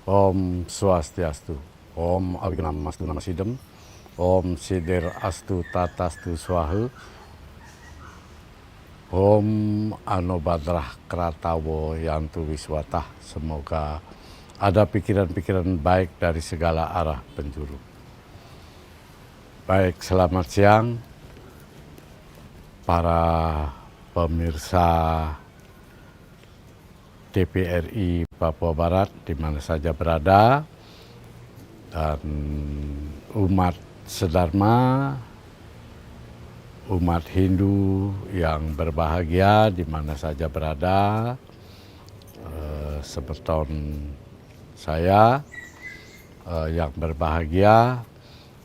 Om Swastiastu, Om Awignamastu Namasidam, Om Sidir Astu Tatastu Swaha, Om Anobadrah Kratawo Yantu Wiswatah. Semoga ada pikiran-pikiran baik dari segala arah penjuru. Baik, selamat siang para pemirsa TPRI Papua Barat di mana saja berada, dan umat sedharma, umat Hindu yang berbahagia di mana saja berada, seperti saya yang berbahagia.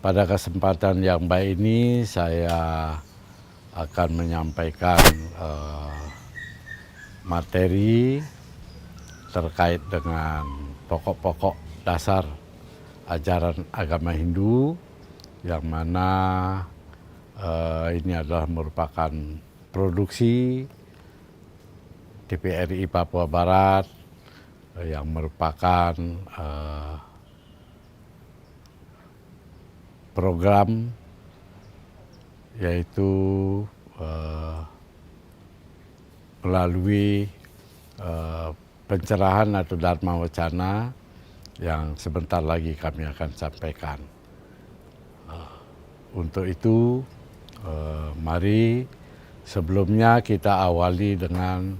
Pada kesempatan yang baik ini saya akan menyampaikan materi terkait dengan pokok-pokok dasar ajaran agama Hindu, yang mana ini adalah merupakan produksi TPRI Papua Barat yang merupakan program yaitu melalui pencerahan atau Dharma Wacana yang sebentar lagi kami akan sampaikan. Untuk itu, mari sebelumnya kita awali dengan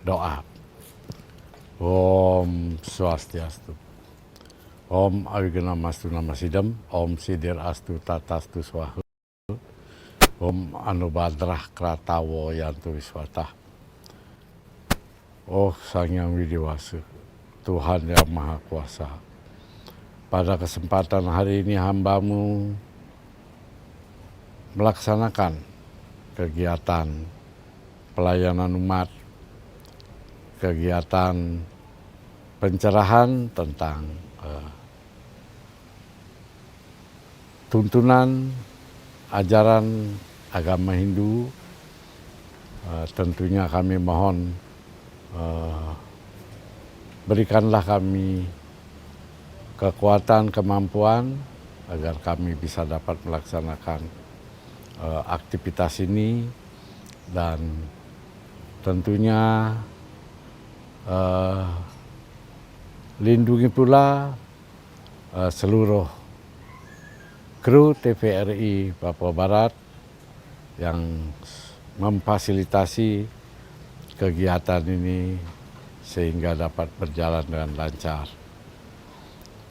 doa. Om Swastiastu, Om Awignamastu Namasidam, Om Sidir Astu Tatastu Swaha, Om Anobadrah Kratawo Yantu Wiswatah. Oh Sang Yang Widiwasa, Tuhan yang Maha Kuasa, pada kesempatan hari ini hamba-Mu melaksanakan kegiatan pelayanan umat, kegiatan pencerahan tentang tuntunan ajaran agama Hindu. Tentunya kami mohon berikanlah kami kekuatan, kemampuan agar kami bisa dapat melaksanakan aktivitas ini, dan tentunya lindungi pula seluruh kru TPRI Papua Barat yang memfasilitasi kegiatan ini sehingga dapat berjalan dengan lancar.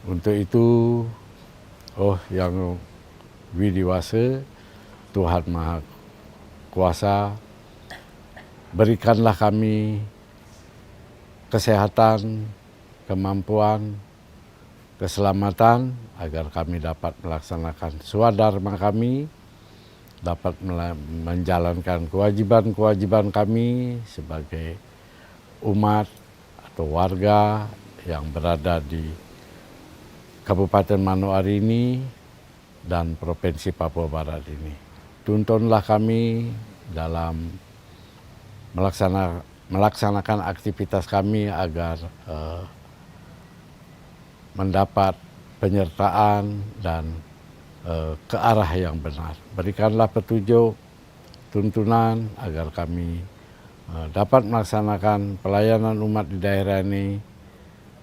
Untuk itu, oh Yang Widiwasa, Tuhan Maha Kuasa, berikanlah kami kesehatan, kemampuan, keselamatan agar kami dapat melaksanakan swadharma kami, dapat menjalankan kewajiban-kewajiban kami sebagai umat atau warga yang berada di Kabupaten Manokwari ini dan Provinsi Papua Barat ini. Tuntunlah kami dalam melaksanakan aktivitas kami agar mendapat penyertaan dan ke arah yang benar. Berikanlah petunjuk, tuntunan agar kami dapat melaksanakan pelayanan umat di daerah ini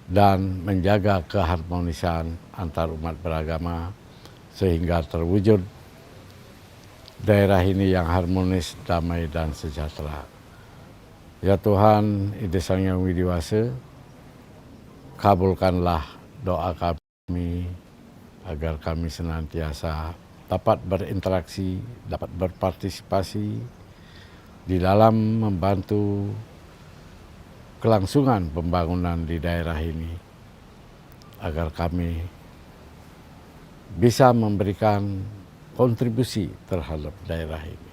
dan menjaga keharmonisan antar umat beragama sehingga terwujud daerah ini yang harmonis, damai, dan sejahtera. Ya Tuhan, Ide Sang Yang Widiwasa, kabulkanlah doa kami agar kami senantiasa dapat berinteraksi, dapat berpartisipasi di dalam membantu kelangsungan pembangunan di daerah ini, agar kami bisa memberikan kontribusi terhadap daerah ini.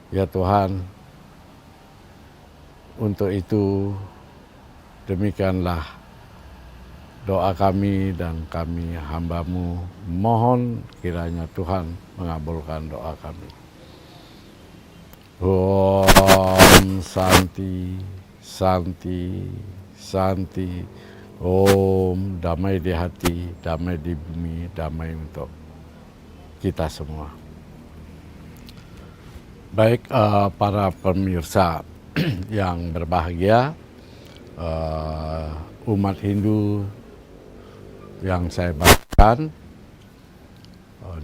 Ya Tuhan, untuk itu demikianlah doa kami, dan kami hamba-Mu mohon kiranya Tuhan mengabulkan doa kami. Om Santi, Santi, Santi. Om, damai di hati, damai di bumi, damai untuk kita semua. Baik para pemirsa yang berbahagia, umat Hindu yang saya banggakan,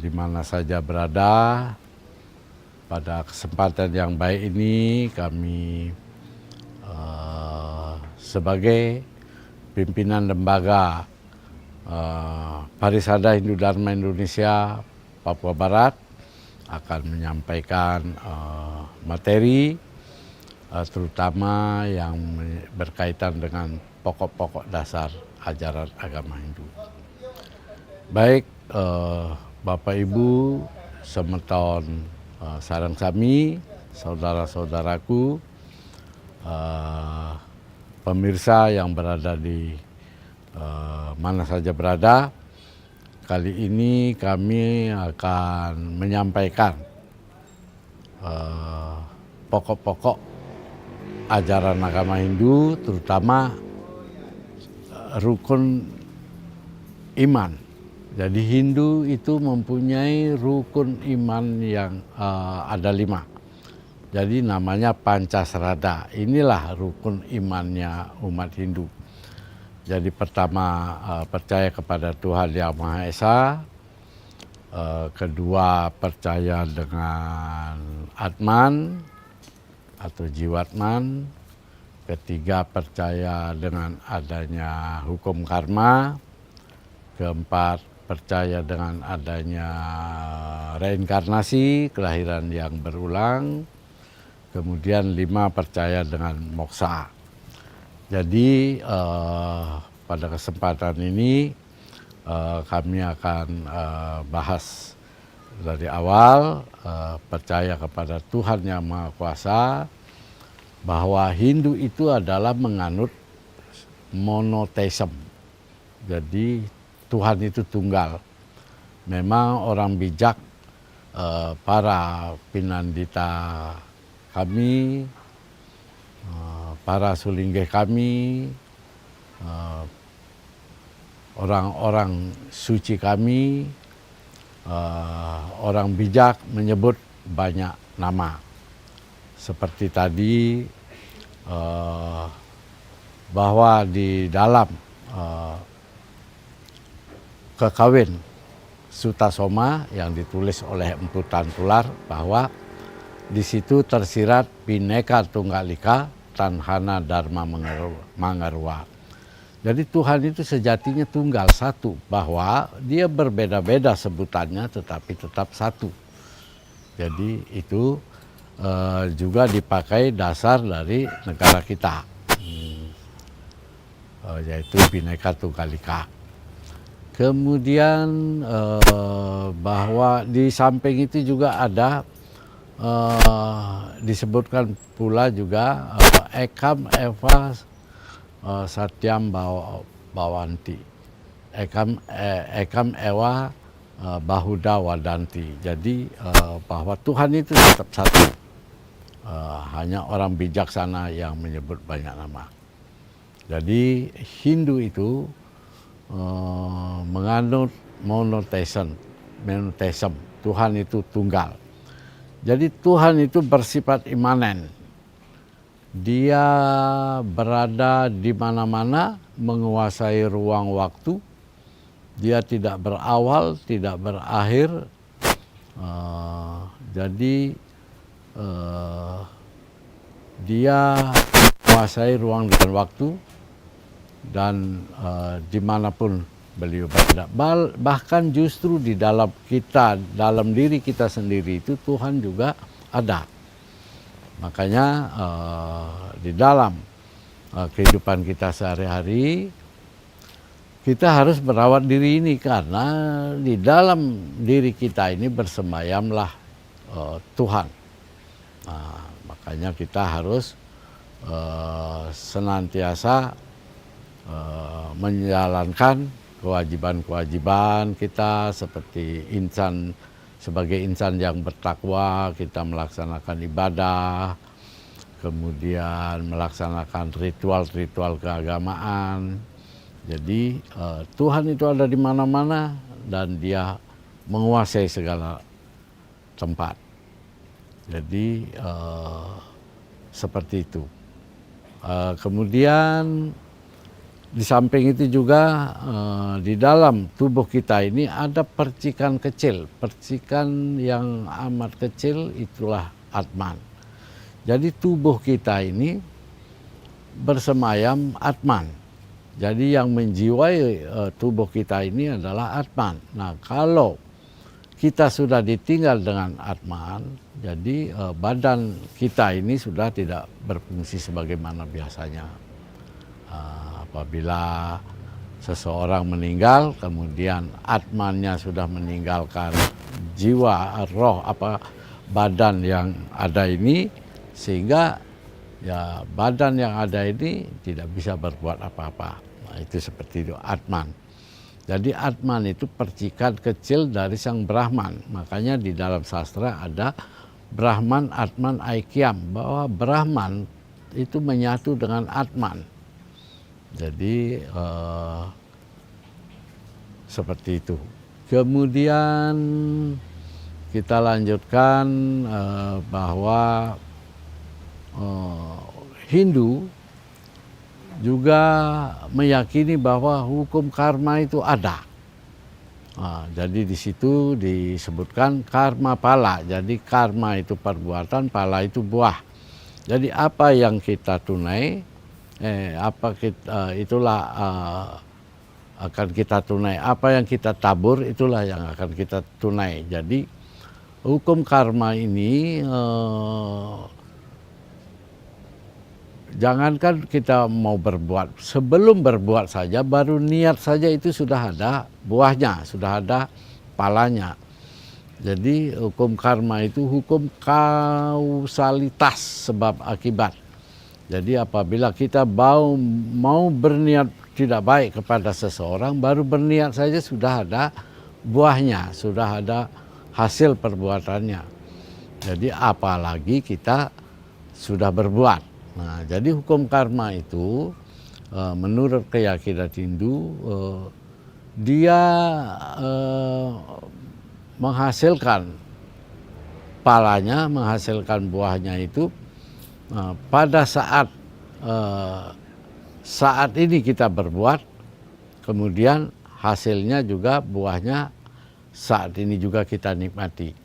di mana saja berada, pada kesempatan yang baik ini kami sebagai pimpinan lembaga Parisada Hindu Dharma Indonesia Papua Barat akan menyampaikan materi terutama yang berkaitan dengan pokok-pokok dasar ajaran agama Hindu. Baik Bapak Ibu semeton sareng sami, saudara-saudaraku, pemirsa yang berada di mana saja berada, kali ini kami akan menyampaikan pokok-pokok ajaran agama Hindu, terutama rukun iman. Jadi Hindu itu mempunyai rukun iman yang ada 5. Jadi namanya Pancasrada. Inilah rukun imannya umat Hindu. Jadi pertama percaya kepada Tuhan Yang Maha Esa. Kedua percaya dengan Atman atau Jiwatman. Ketiga percaya dengan adanya hukum karma. Keempat percaya dengan adanya reinkarnasi, kelahiran yang berulang. Kemudian 5 percaya dengan moksa. Jadi pada kesempatan ini kami akan bahas dari awal percaya kepada Tuhan Yang Maha Kuasa, bahwa Hindu itu adalah menganut monoteisme. Jadi Tuhan itu tunggal. Memang orang bijak, para pinandita kami, para sulinggih kami, orang-orang suci kami, orang bijak menyebut banyak nama. Seperti tadi bahwa di dalam Kekawin Sutasoma yang ditulis oleh Empu Tantular, bahwa di situ tersirat Bhinneka Tunggal Ika Tanhana Dharma Mangarwa. Jadi Tuhan itu sejatinya tunggal, satu, bahwa dia berbeda-beda sebutannya tetapi tetap satu. Jadi itu juga dipakai dasar dari negara kita, yaitu Bhinneka Tunggal Ika. Kemudian bahwa di samping itu juga ada disebutkan pula juga Ekam Eva Satyam Bawanti, Ekam Ewa Bahuda Wadanti. Jadi bahwa Tuhan itu tetap satu, hanya orang bijaksana yang menyebut banyak nama. Jadi Hindu itu menganut monoteisme, Tuhan itu tunggal. Jadi Tuhan itu bersifat imanen. Dia berada di mana-mana, menguasai ruang waktu. Dia tidak berawal, tidak berakhir. Jadi dia menguasai ruang dan waktu. Dan dimanapun beliau berada, bahkan justru di dalam kita, dalam diri kita sendiri itu Tuhan juga ada. Makanya di dalam kehidupan kita sehari-hari kita harus merawat diri ini, karena di dalam diri kita ini bersemayamlah Tuhan. Nah, makanya kita harus senantiasa menjalankan kewajiban-kewajiban kita seperti insan, sebagai insan yang bertakwa, kita melaksanakan ibadah, kemudian melaksanakan ritual-ritual keagamaan, Jadi Tuhan itu ada di mana-mana dan Dia menguasai segala tempat. Jadi seperti itu. Kemudian di samping itu juga di dalam tubuh kita ini ada percikan kecil, percikan yang amat kecil itulah Atman. Jadi tubuh kita ini bersemayam Atman. Jadi yang menjiwai tubuh kita ini adalah Atman. Nah, kalau kita sudah ditinggal dengan Atman, jadi badan kita ini sudah tidak berfungsi sebagaimana biasanya. Apabila seseorang meninggal, kemudian Atmannya sudah meninggalkan jiwa, roh, badan yang ada ini, sehingga ya badan yang ada ini tidak bisa berbuat apa-apa. Nah, itu seperti itu Atman. Jadi Atman itu percikan kecil dari sang Brahman. Makanya di dalam sastra ada Brahman, Atman, Aikyam, bahwa Brahman itu menyatu dengan Atman. Jadi seperti itu. Kemudian kita lanjutkan bahwa Hindu juga meyakini bahwa hukum karma itu ada. Nah, jadi di situ disebutkan karma pala. Jadi karma itu perbuatan, pala itu buah. Jadi apa yang kita tunai, itulah akan kita tunai. Apa yang kita tabur itulah yang akan kita tunai. Jadi hukum karma ini jangankan kita mau berbuat, sebelum berbuat saja, baru niat saja itu sudah ada buahnya, sudah ada palanya. Jadi hukum karma itu hukum kausalitas, sebab akibat. Jadi apabila kita mau berniat tidak baik kepada seseorang, baru berniat saja sudah ada buahnya, sudah ada hasil perbuatannya. Jadi apalagi kita sudah berbuat. Nah, jadi hukum karma itu menurut keyakinan Hindu dia menghasilkan palanya, menghasilkan buahnya itu pada saat ini kita berbuat, kemudian hasilnya juga buahnya saat ini juga kita nikmati.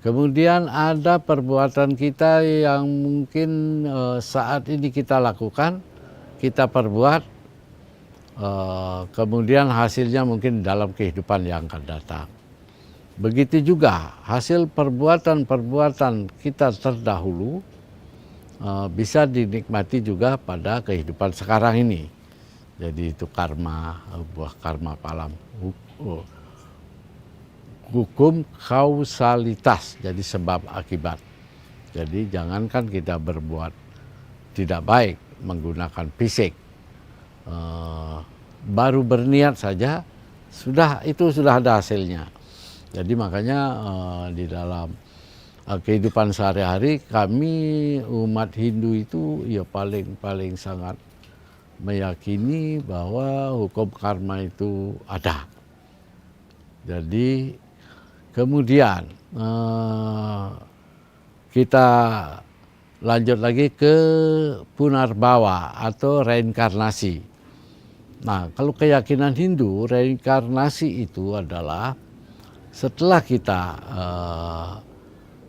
Kemudian ada perbuatan kita yang mungkin saat ini kita lakukan, kita perbuat, kemudian hasilnya mungkin dalam kehidupan yang akan datang. Begitu juga hasil perbuatan-perbuatan kita terdahulu bisa dinikmati juga pada kehidupan sekarang ini. Jadi itu karma, buah karma palam. Hukum kausalitas, jadi sebab akibat. Jadi jangankan kita berbuat tidak baik menggunakan fisik, baru berniat saja sudah ada hasilnya. Jadi makanya di dalam kehidupan sehari-hari kami umat Hindu itu ya paling sangat meyakini bahwa hukum karma itu ada. Jadi kemudian kita lanjut lagi ke punarbawa atau reinkarnasi. Nah, kalau keyakinan Hindu, reinkarnasi itu adalah setelah kita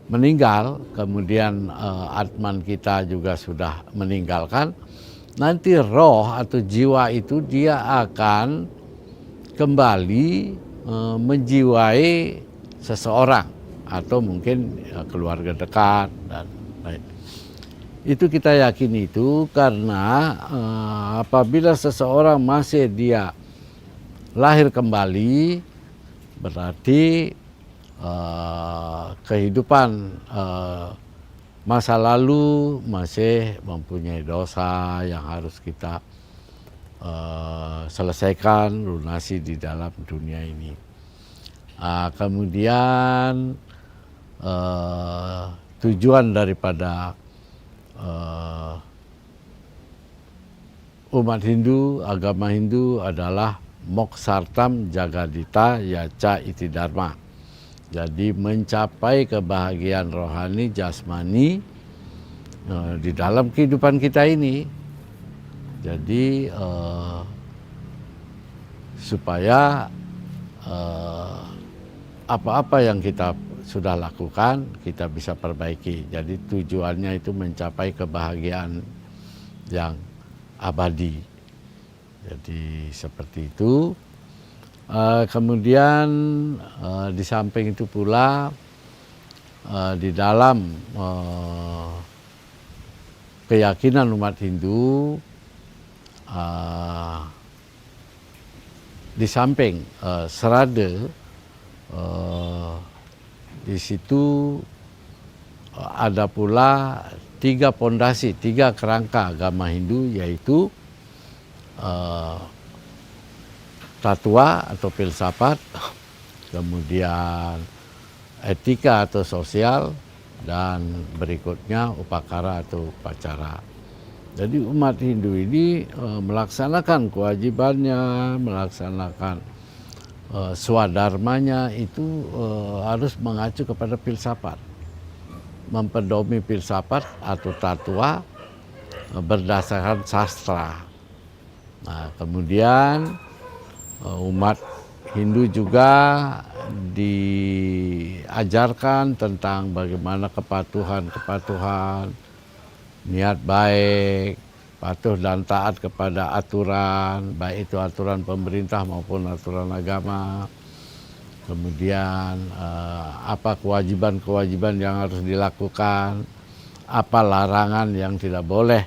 meninggal, kemudian Atman kita juga sudah meninggalkan, nanti roh atau jiwa itu dia akan kembali menjiwai seseorang atau mungkin keluarga dekat dan lain. Itu kita yakin itu karena apabila seseorang masih dia lahir kembali, berarti kehidupan masa lalu masih mempunyai dosa yang harus kita selesaikan, lunasi di dalam dunia ini. Kemudian tujuan daripada umat Hindu, agama Hindu adalah Moksartam Jagadita Yaca Iti Dharma. Jadi mencapai kebahagiaan rohani jasmani di dalam kehidupan kita ini. Jadi supaya apa-apa yang kita sudah lakukan kita bisa perbaiki. Jadi tujuannya itu mencapai kebahagiaan yang abadi. Jadi seperti itu. Kemudian di samping itu pula di dalam keyakinan umat Hindu, di samping serada, di situ ada pula 3 pondasi, 3 kerangka agama Hindu, yaitu tatwa atau filsafat, kemudian etika atau sosial, dan berikutnya upakara atau upacara. Jadi umat Hindu ini melaksanakan kewajibannya, melaksanakan swadharmanya itu harus mengacu kepada filsafat, mempedomi filsafat atau tatwa berdasarkan sastra. Nah, kemudian umat Hindu juga diajarkan tentang bagaimana kepatuhan, niat baik, patuh dan taat kepada aturan, baik itu aturan pemerintah maupun aturan agama. Kemudian apa kewajiban-kewajiban yang harus dilakukan, apa larangan yang tidak boleh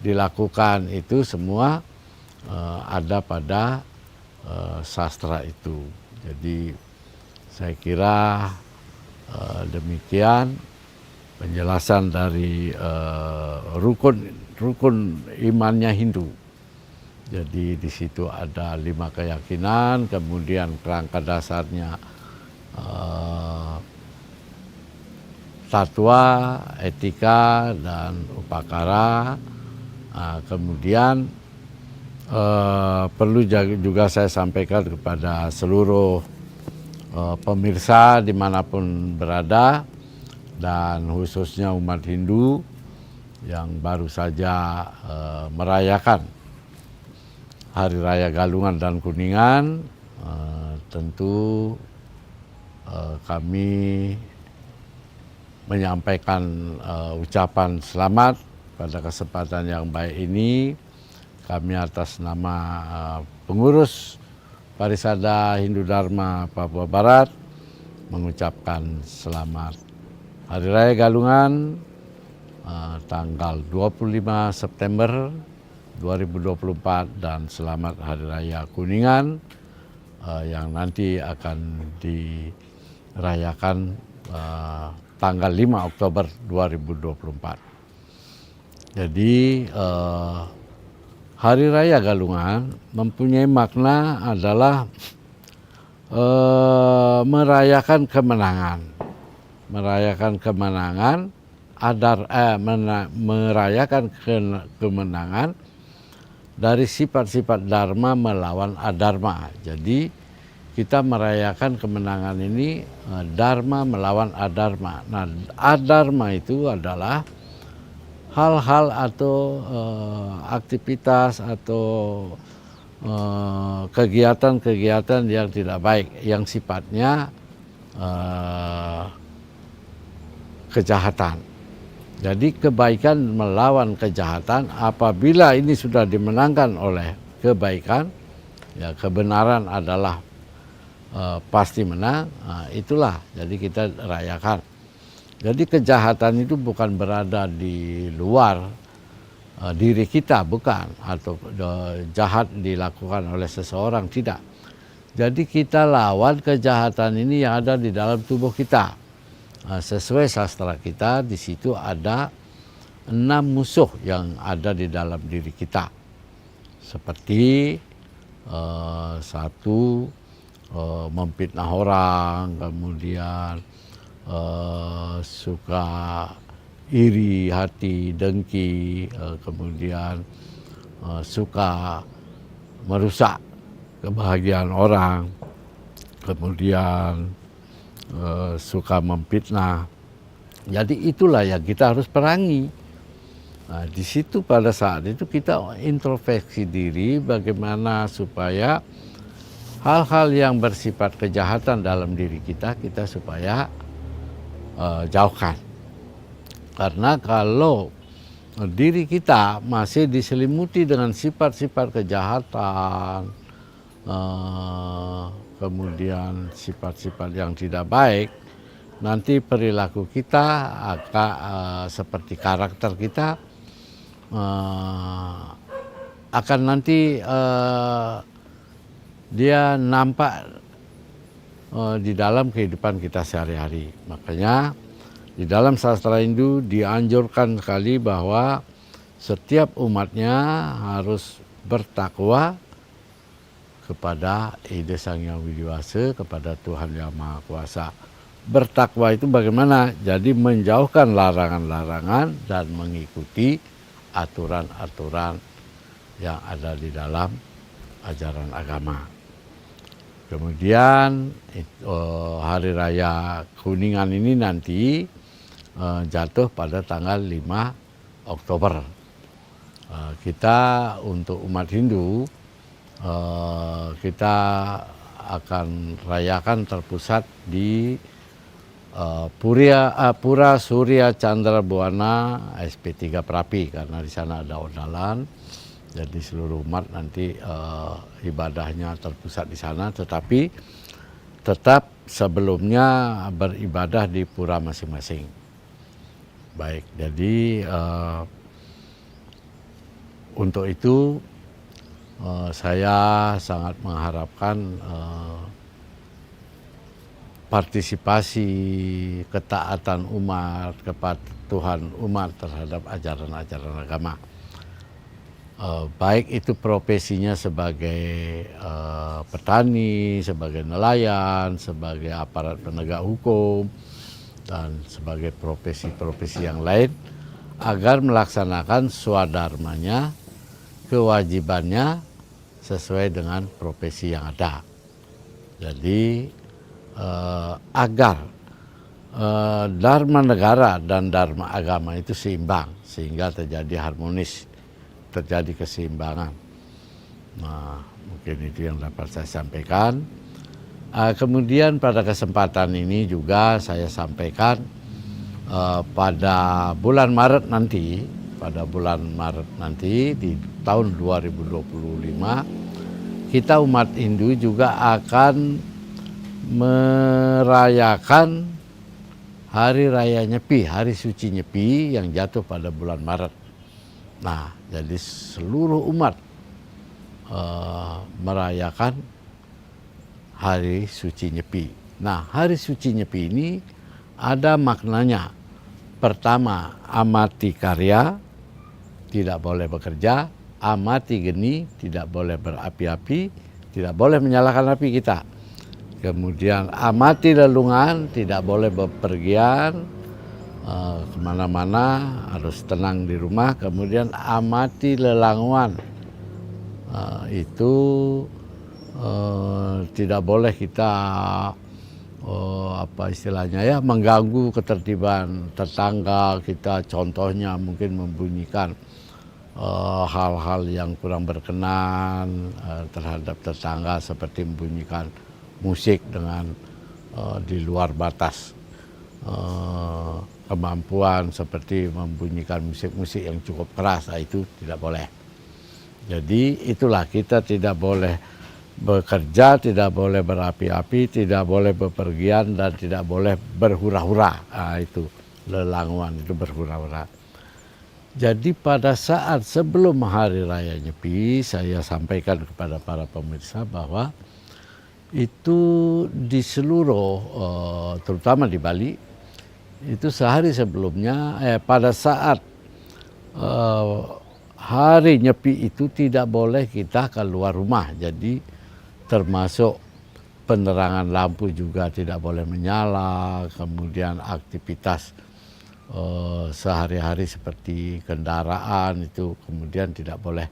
dilakukan, itu semua ada pada sastra itu. Jadi saya kira demikian penjelasan dari rukun imannya Hindu. Jadi di situ ada 5 keyakinan, kemudian kerangka dasarnya tatwa, etika, dan upakara. Kemudian perlu juga saya sampaikan kepada seluruh pemirsa dimanapun berada, dan khususnya umat Hindu yang baru saja merayakan Hari Raya Galungan dan Kuningan. Tentu kami menyampaikan ucapan selamat pada kesempatan yang baik ini. Kami atas nama pengurus Parisada Hindu Dharma Papua Barat mengucapkan selamat Hari Raya Galungan tanggal 25 September 2024 dan selamat Hari Raya Kuningan yang nanti akan dirayakan tanggal 5 Oktober 2024. Jadi Hari Raya Galungan mempunyai makna adalah merayakan kemenangan, merayakan kemenangan dari sifat-sifat dharma melawan adharma. Jadi kita merayakan kemenangan ini dharma melawan adharma. Nah, adharma itu adalah hal-hal atau aktivitas atau kegiatan-kegiatan yang tidak baik, yang sifatnya kejahatan. Jadi kebaikan melawan kejahatan, apabila ini sudah dimenangkan oleh kebaikan, ya kebenaran adalah pasti menang. Itulah jadi kita rayakan. Jadi kejahatan itu bukan berada di luar diri kita, bukan, atau jahat dilakukan oleh seseorang, tidak. Jadi kita lawan kejahatan ini yang ada di dalam tubuh kita. Sesuai sastra kita, di situ ada 6 musuh yang ada di dalam diri kita. Seperti 1, memfitnah orang, kemudian suka iri hati, dengki, kemudian suka merusak kebahagiaan orang, kemudian suka memfitnah. Jadi itulah yang kita harus perangi. Nah, di situ pada saat itu kita introspeksi diri bagaimana supaya hal-hal yang bersifat kejahatan dalam diri kita supaya jauhkan. Karena kalau diri kita masih diselimuti dengan sifat-sifat kejahatan, kemudian sifat-sifat yang tidak baik, nanti perilaku kita akan seperti karakter kita akan nanti dia nampak di dalam kehidupan kita sehari-hari. Makanya di dalam sastra Hindu dianjurkan sekali bahwa setiap umatnya harus bertakwa kepada Ida Sang Hyang Widi Wasa, kepada Tuhan Yang Maha Kuasa. Bertakwa itu bagaimana? Jadi menjauhkan larangan-larangan dan mengikuti aturan-aturan yang ada di dalam ajaran agama. Kemudian Hari Raya Kuningan ini nanti jatuh pada tanggal 5 Oktober. Kita untuk umat Hindu kita akan rayakan terpusat di Pura Surya Chandra Buana SP3 Perapi, karena di sana ada ondalan. Jadi seluruh umat nanti ibadahnya terpusat di sana, tetapi tetap sebelumnya beribadah di pura masing-masing. Baik, jadi untuk itu saya sangat mengharapkan partisipasi ketaatan umat, kepatuhan umat terhadap ajaran-ajaran agama. Baik itu profesinya sebagai petani, sebagai nelayan, sebagai aparat penegak hukum, dan sebagai profesi-profesi yang lain, agar melaksanakan swadharmanya, kewajibannya sesuai dengan profesi yang ada. Jadi agar dharma negara dan dharma agama itu seimbang, sehingga terjadi harmonis, terjadi keseimbangan. Nah, mungkin itu yang dapat saya sampaikan. Kemudian pada kesempatan ini juga saya sampaikan pada bulan Maret nanti, di tahun 2025, kita umat Hindu juga akan merayakan Hari Raya Nyepi, Hari Suci Nyepi yang jatuh pada bulan Maret. Nah, jadi seluruh umat merayakan Hari Suci Nyepi. Nah, Hari Suci Nyepi ini ada maknanya. Pertama, amati karya, tidak boleh bekerja. Amati geni, tidak boleh berapi-api, tidak boleh menyalakan api kita. Kemudian amati lelungan, tidak boleh bepergian kemana-mana, harus tenang di rumah. Kemudian amati lelanguan, itu tidak boleh kita mengganggu ketertiban tetangga kita. Contohnya mungkin membunyikan hal-hal yang kurang berkenan terhadap tetangga, seperti membunyikan musik dengan di luar batas kemampuan, seperti membunyikan musik-musik yang cukup keras. Itu tidak boleh. Jadi itulah, kita tidak boleh bekerja, tidak boleh berapi-api, tidak boleh bepergian, dan tidak boleh berhura-hura. Itu lelanguan, itu berhura-hura. Jadi pada saat sebelum Hari Raya Nyepi, saya sampaikan kepada para pemirsa bahwa itu di seluruh, terutama di Bali, itu sehari sebelumnya, pada saat Hari Nyepi itu tidak boleh kita keluar rumah. Jadi termasuk penerangan lampu juga tidak boleh menyala, kemudian aktivitas sehari-hari seperti kendaraan itu, kemudian tidak boleh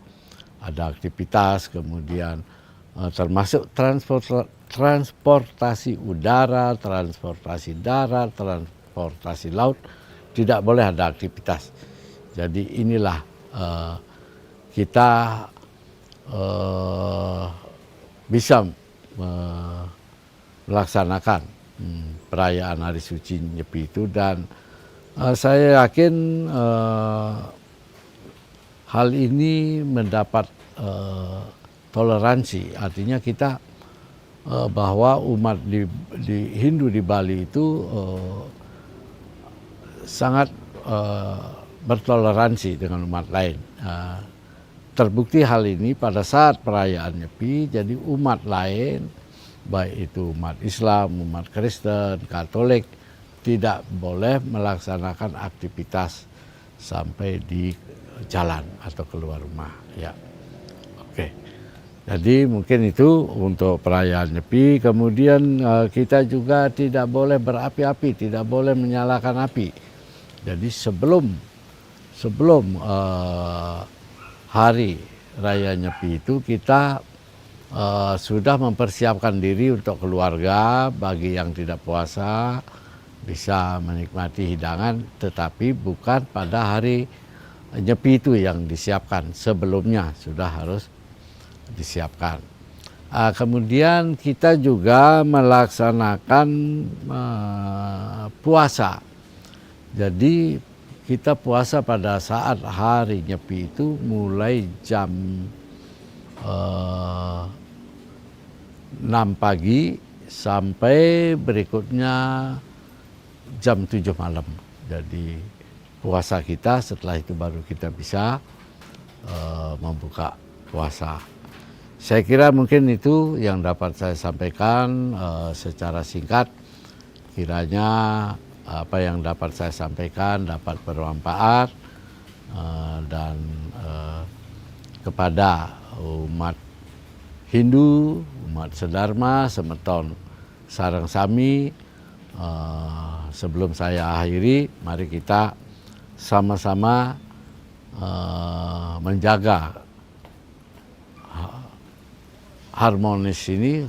ada aktivitas, kemudian termasuk transportasi udara, transportasi darat, transportasi laut, tidak boleh ada aktivitas. Jadi inilah kita bisa melaksanakan perayaan Hari Suci Nyepi itu, dan saya yakin hal ini mendapat toleransi, artinya kita bahwa umat di Hindu di Bali itu sangat bertoleransi dengan umat lain. Terbukti hal ini pada saat perayaan Nyepi, jadi umat lain, baik itu umat Islam, umat Kristen, Katolik, tidak boleh melaksanakan aktivitas sampai di jalan atau keluar rumah. Ya, oke. Jadi mungkin itu untuk perayaan Nyepi. Kemudian kita juga tidak boleh berapi-api, tidak boleh menyalakan api. Jadi sebelum hari raya Nyepi itu kita sudah mempersiapkan diri untuk keluarga. Bagi yang tidak puasa bisa menikmati hidangan, tetapi bukan pada hari Nyepi itu yang disiapkan, sebelumnya sudah harus disiapkan. Kemudian kita juga melaksanakan puasa. Jadi kita puasa pada saat hari Nyepi itu mulai jam 6 pagi sampai berikutnya jam 7 malam. Jadi puasa kita, setelah itu baru kita bisa membuka puasa. Saya kira mungkin itu yang dapat saya sampaikan secara singkat. Kiranya apa yang dapat saya sampaikan dapat bermanfaat dan kepada umat Hindu, umat Sedharma, semeton sareng sami. Sebelum saya akhiri, mari kita sama-sama menjaga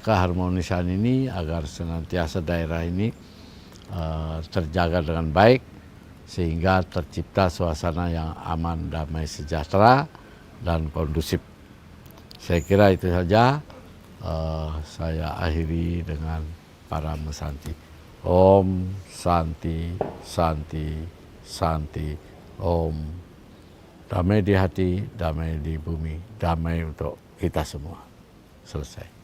keharmonisan ini agar senantiasa daerah ini terjaga dengan baik, sehingga tercipta suasana yang aman, damai, sejahtera, dan kondusif. Saya kira itu saja. Saya akhiri dengan para mesanti. Om Santi, Santi, Santi. Om. Damai di hati, damai di bumi, damai untuk kita semua. Selesai.